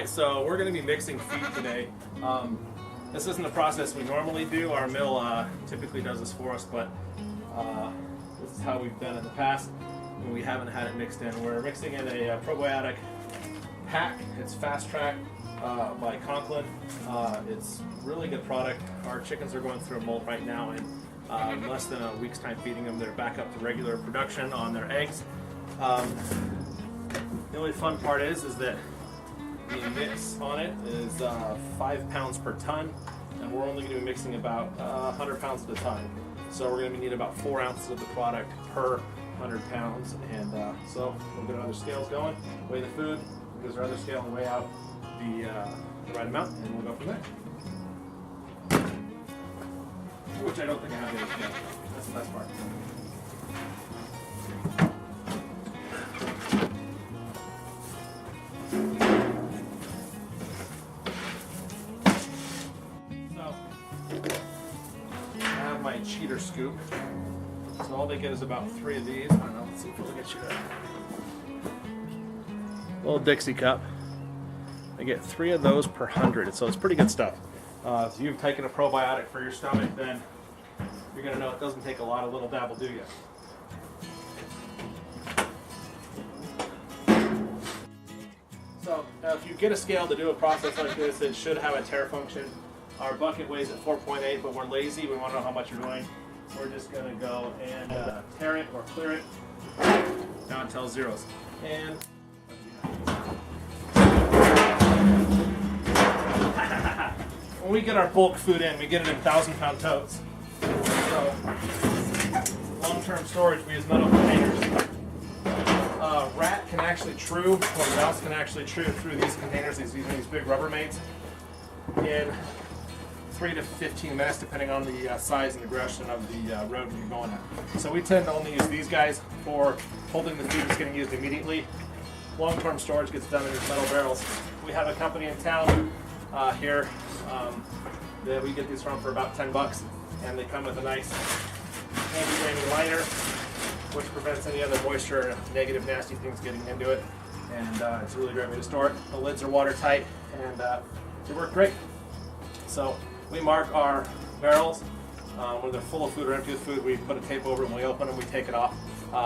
Alright, so we're going to be mixing feed today. This isn't the process we normally do. Our mill typically does this for us, but this is how we've done it in the past when we haven't had it mixed in. We're mixing in a probiotic pack. It's Fast Track by Conklin. It's a really good product. Our chickens are going through a molt right now, and in less than a week's time feeding them, they're back up to regular production on their eggs. The only fun part is that the mix on it is 5 pounds per ton, and we're only going to be mixing about 100 pounds at a time. So we're going to need about 4 ounces of the product per 100 pounds. And so we'll get our other scales going, weigh the food, because our other scale and weigh out the right amount, and we'll go from there. Which I don't think I have any scale. That's the best part. My cheater scoop. So all they get is about 3 of these. I don't know, let's see if we'll get you a little Dixie cup. I get 3 of those per 100, so it's pretty good stuff. If you've taken a probiotic for your stomach, then you're going to know it doesn't take a lot of little dabble, do you? So if you get a scale to do a process like this, it should have a tare function. Our bucket weighs at 4.8, but we're lazy. We want to know how much you're doing. We're just going to go and tare it or clear it down until zeros. And when we get our bulk food in, we get it in 1,000-pound totes. So long-term storage, we use metal containers. Rat can actually chew, or mouse can actually chew through these containers, these big Rubbermaids, in 3 to 15 minutes, depending on the size and aggression of the road you're going at. So we tend to only use these guys for holding the food that's getting used immediately. Long-term storage gets done in these metal barrels. We have a company in town here that we get these from for about 10 bucks, and they come with a nice anti-rainy liner, which prevents any other moisture or negative, nasty things getting into it. And it's a really great way to store it. The lids are watertight, and they work great. So we mark our barrels. When they're full of food or empty with food, we put a tape over it. When we open them, we take it off.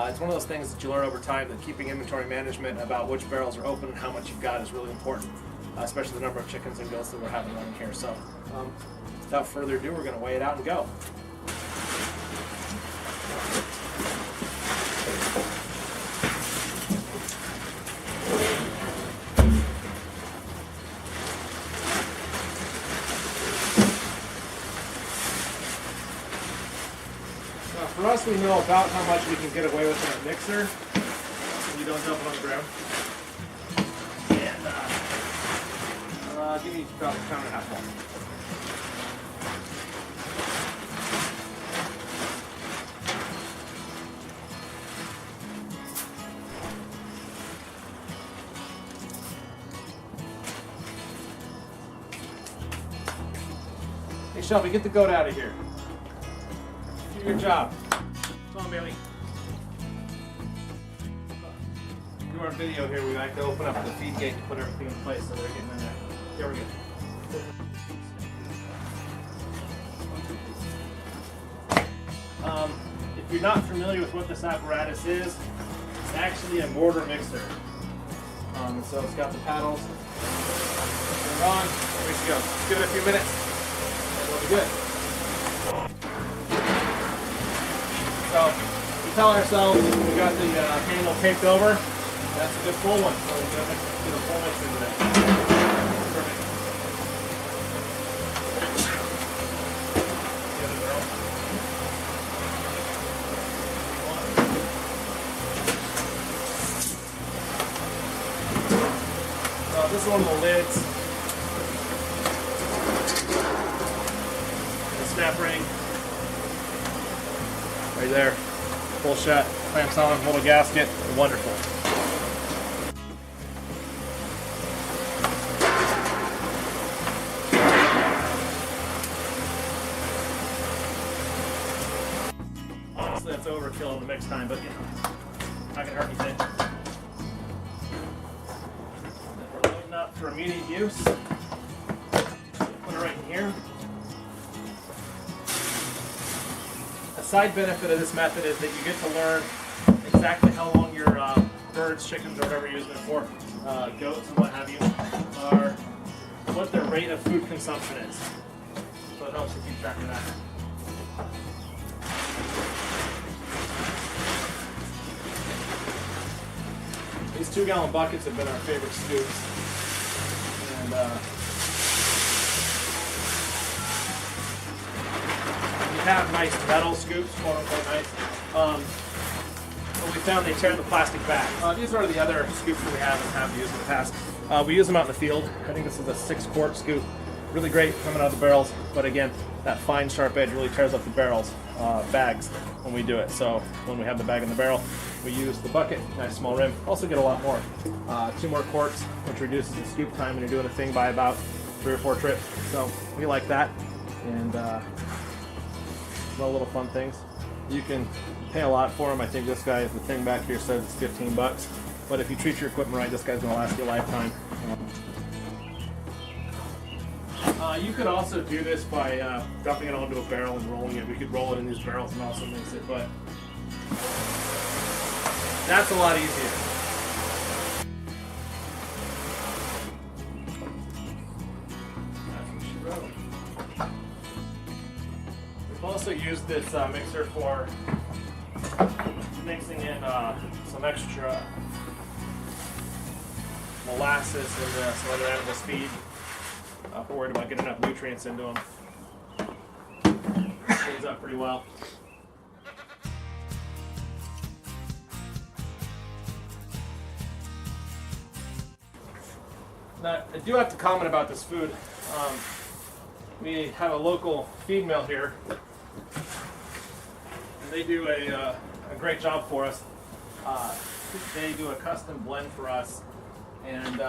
It's one of those things that you learn over time, that keeping inventory management about which barrels are open and how much you've got is really important, especially the number of chickens and goats that we're having running here. So without further ado, we're going to weigh it out and go. For us, we know about how much we can get away with in a mixer when you don't dump it on the ground. And give me about a pound and a half more. Hey Shelby, get the goat out of here. Do your job. Come on, Bailey. Do our video here. We like to open up the feed gate to put everything in place so they're getting in there. Here we go. If you're not familiar with what this apparatus is, it's actually a mortar mixer. So it's got the paddles. Turn it on. There we go. Just give it a few minutes, and it'll be good. So we tell ourselves we got the handle taped over. That's a good full one. So we're going to get a full mix into that. Perfect. The other barrel. So this is one of the lids. The snap ring. Right there, full shut, clamps on, little gasket, wonderful. Honestly, that's overkill in the mix time, but you know, not gonna hurt anything. We're loading up. for immediate use. Put it right in here. A side benefit of this method is that you get to learn exactly how long your birds, chickens, or whatever you're using it for, goats and what have you, are, what their rate of food consumption is. So it helps to keep track of that. These 2-gallon buckets have been our favorite scoops. And we have nice metal scoops, quote unquote nice. But we found they tear the plastic back. These are the other scoops that we have used in the past. We use them out in the field. I think this is a 6-quart scoop. Really great coming out of the barrels, but again, that fine sharp edge really tears up the barrels, bags when we do it. So when we have the bag in the barrel, we use the bucket, nice small rim. Also get a lot more. 2 more quarts, which reduces the scoop time when you're doing a thing by about 3 or 4 trips. So we like that. And little fun things. You can pay a lot for them. I think this guy, the thing back here says it's 15 bucks. But if you treat your equipment right, this guy's gonna last you a lifetime. You could also do this by dumping it onto a barrel and rolling it. We could roll it in these barrels and also mix it, but that's a lot easier. We've also used this mixer for mixing in some extra molasses and some other animals' feed. If we're worried about getting enough nutrients into them. Cleans up pretty well. Now, I do have to comment about this food. We have a local feed mill here, and they do a great job for us. They do a custom blend for us, and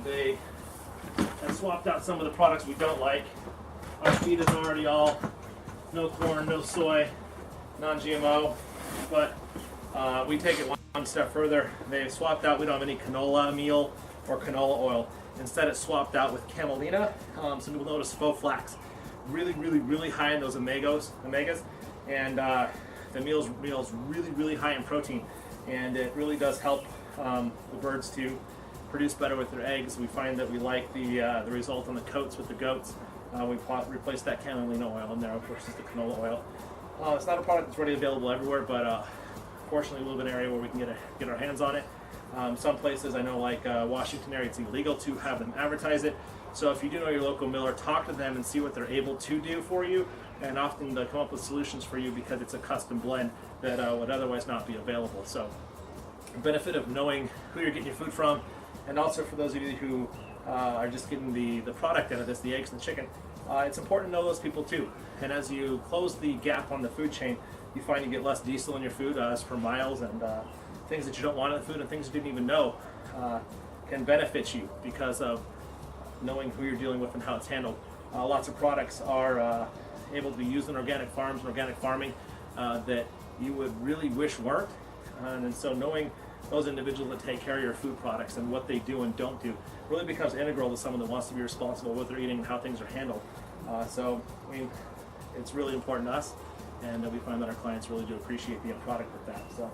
they have swapped out some of the products we don't like. Our feed is already all no corn, no soy, non-GMO, but we take it one step further. They've swapped out, we don't have any canola meal or canola oil. Instead it's swapped out with camelina. Some people notice faux flax. Really high in those omegas, and the meal's really high in protein, and it really does help the birds to produce better with their eggs. We find that we like the result on the coats with the goats. We replace that camelina oil in there versus the canola oil. It's not a product that's readily available everywhere, but fortunately we live in an area where we can get our hands on it. Some places I know, like Washington area, it's illegal to have them advertise it. So if you do know your local miller, talk to them and see what they're able to do for you, and often they'll come up with solutions for you because it's a custom blend that would otherwise not be available. So the benefit of knowing who you're getting your food from, and also for those of you who are just getting the product out of this, the eggs and the chicken, it's important to know those people too. And as you close the gap on the food chain, you find you get less diesel in your food as per miles, and things that you don't want in the food and things you didn't even know can benefit you because of knowing who you're dealing with and how it's handled. Lots of products are able to be used in organic farms and organic farming that you would really wish weren't. And so knowing those individuals that take care of your food products and what they do and don't do really becomes integral to someone that wants to be responsible with what they're eating and how things are handled. So I mean, it's really important to us, and we find that our clients really do appreciate the end product with that. So.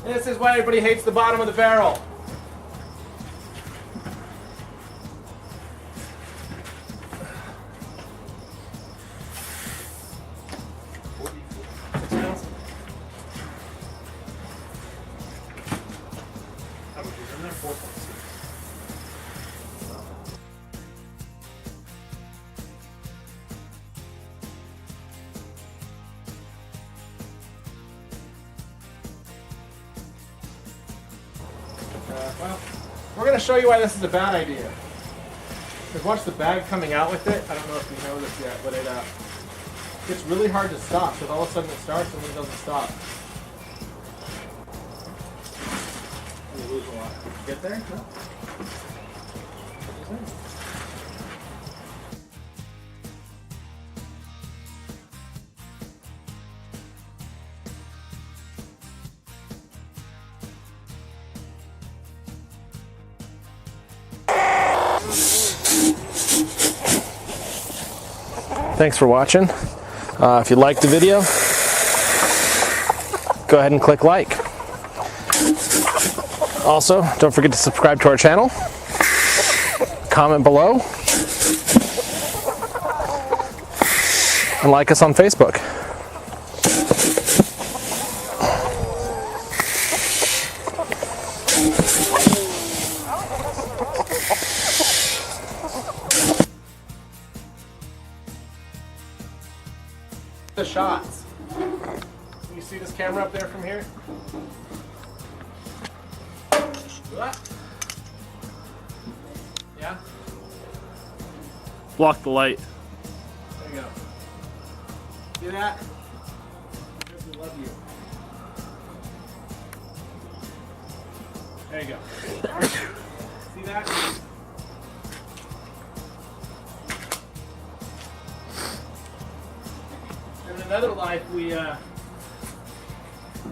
This is why everybody hates the bottom of the barrel. Well, we're going to show you why this is a bad idea. Because watch the bag coming out with it. I don't know if you know this yet, but it's really hard to stop. Because all of a sudden it starts and then it doesn't stop. You lose a lot. Get there? No? Thanks for watching. If you liked the video, go ahead and click like. Also, don't forget to subscribe to our channel. Comment below. And like us on Facebook. The shots. Can you see this camera up there from here? Yeah? Block the light. There you go. See that? We love you. There you go. See that? In another life, we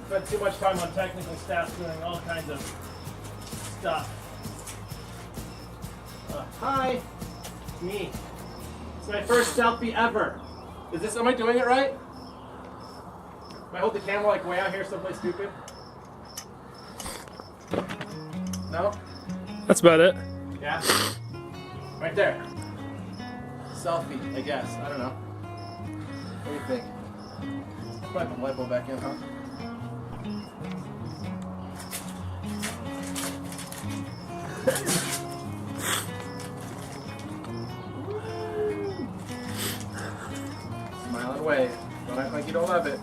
spent too much time on technical staff doing all kinds of stuff. Hi, me. It's my first selfie ever. Am I doing it right? Am I hold the camera like way out here someplace stupid? No? That's about it. Yeah? Right there. Selfie, I guess. I don't know. What do you think? Probably put the light bulb back in, huh? Smile and wave. Don't act like you don't love it.